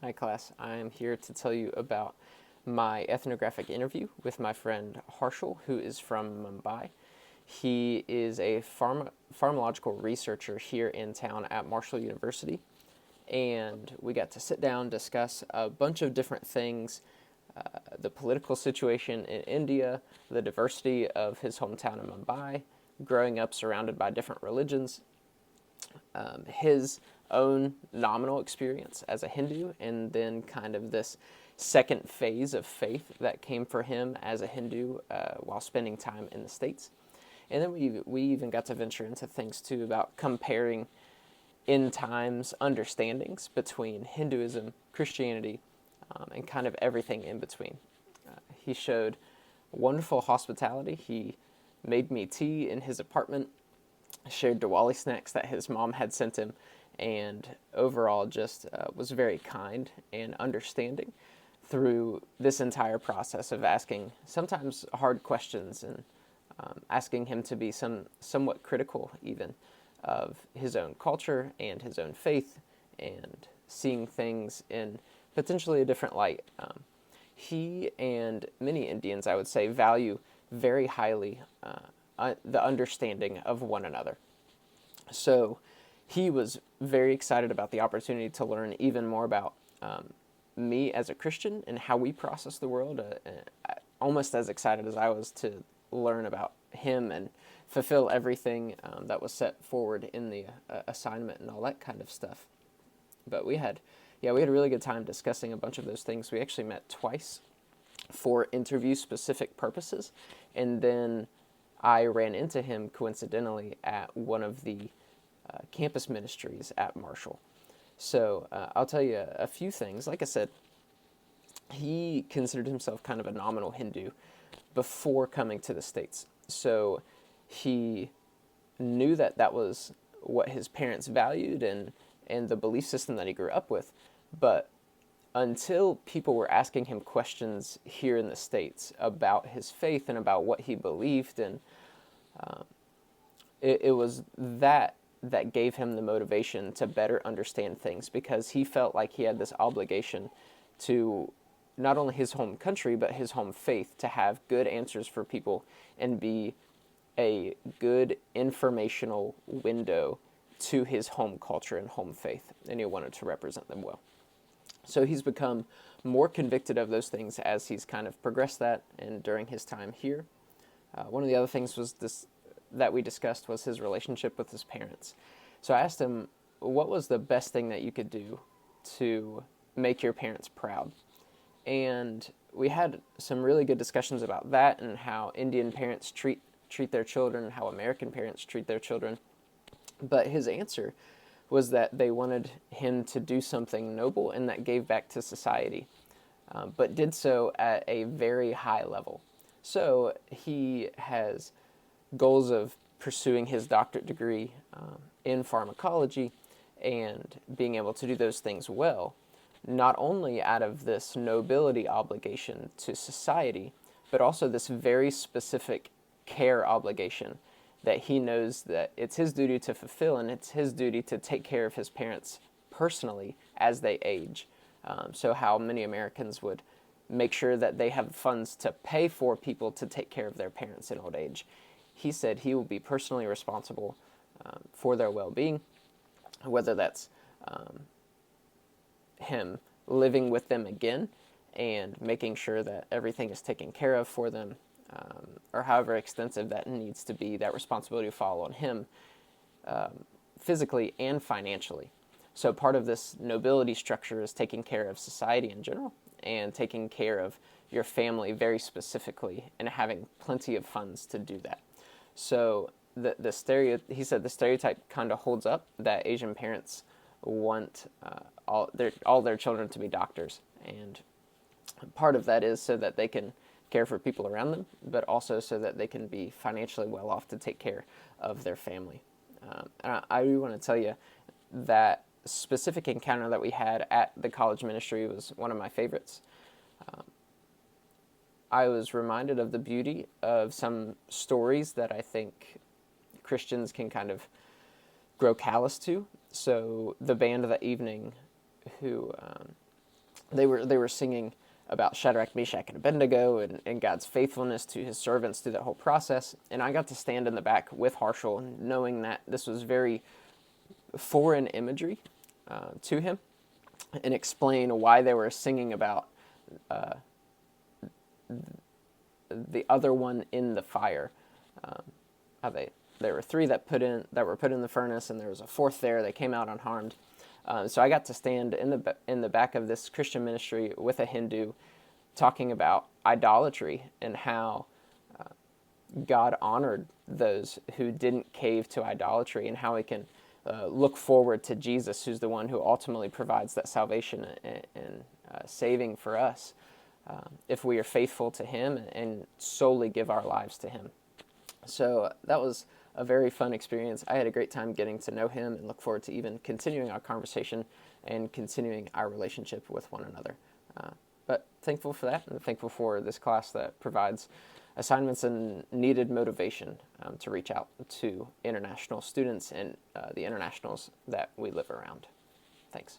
Hi, class. I am here to tell you about my ethnographic interview with my friend Harshal, who is from Mumbai. He is a pharmacological researcher here in town at Marshall University, and we got to sit down, discuss a bunch of different things, the political situation in India, the diversity of his hometown in Mumbai, growing up surrounded by different religions, his own nominal experience as a Hindu, and then kind of this second phase of faith that came for him as a Hindu while spending time in the States. And then we even got to venture into things too about comparing end times understandings between Hinduism, Christianity, and kind of everything in between. He showed wonderful hospitality. He made me tea in his apartment, shared Diwali snacks that his mom had sent him, and overall just was very kind and understanding through this entire process of asking sometimes hard questions and asking him to be somewhat critical even of his own culture and his own faith and seeing things in potentially a different light. He and many Indians, I would say, value very highly the understanding of one another. So he was very excited about the opportunity to learn even more about me as a Christian and how we process the world, almost as excited as I was to learn about him and fulfill everything that was set forward in the assignment and all that kind of stuff. But we had a really good time discussing a bunch of those things. We actually met twice for interview-specific purposes, and then I ran into him coincidentally at one of the campus ministries at Marshall. So I'll tell you a few things. Like I said, he considered himself kind of a nominal Hindu before coming to the States. So he knew that that was what his parents valued and the belief system that he grew up with. But until people were asking him questions here in the States about his faith and about what he believed, and it was that gave him the motivation to better understand things, because he felt like he had this obligation to not only his home country but his home faith to have good answers for people and be a good informational window to his home culture and home faith, and he wanted to represent them well. So he's become more convicted of those things as he's kind of progressed that and during his time here. One of the other things was this that we discussed was his relationship with his parents. So I asked him, what was the best thing that you could do to make your parents proud? And we had some really good discussions about that and how Indian parents treat their children and how American parents treat their children. But his answer was that they wanted him to do something noble and that gave back to society, but did so at a very high level. So he has goals of pursuing his doctorate degree in pharmacology and being able to do those things well, not only out of this nobility obligation to society, but also this very specific care obligation that he knows that it's his duty to fulfill, and it's his duty to take care of his parents personally as they age. So how many Americans would make sure that they have funds to pay for people to take care of their parents in old age. He said he will be personally responsible for their well-being, whether that's him living with them again and making sure that everything is taken care of for them, or however extensive that needs to be, that responsibility will fall on him physically and financially. So part of this nobility structure is taking care of society in general and taking care of your family very specifically and having plenty of funds to do that. So he said the stereotype kind of holds up that Asian parents want all their children to be doctors, and part of that is so that they can care for people around them, but also so that they can be financially well off to take care of their family. And I do want to tell you that specific encounter that we had at the college ministry was one of my favorites. I was reminded of the beauty of some stories that I think Christians can kind of grow callous to. So the band of that evening, who they were singing about Shadrach, Meshach, and Abednego and God's faithfulness to his servants through that whole process. And I got to stand in the back with Harshel, knowing that this was very foreign imagery to him, and explain why they were singing about the other one in the fire. How there were three that were put in the furnace, and there was a fourth there. They came out unharmed. So I got to stand in the back of this Christian ministry with a Hindu, talking about idolatry and how God honored those who didn't cave to idolatry, and how we can look forward to Jesus, who's the one who ultimately provides that salvation and saving for us if we are faithful to him and solely give our lives to him. So that was a very fun experience. I had a great time getting to know him, and look forward to even continuing our conversation and continuing our relationship with one another. But thankful for that, and thankful for this class that provides assignments and needed motivation to reach out to international students and the internationals that we live around. Thanks.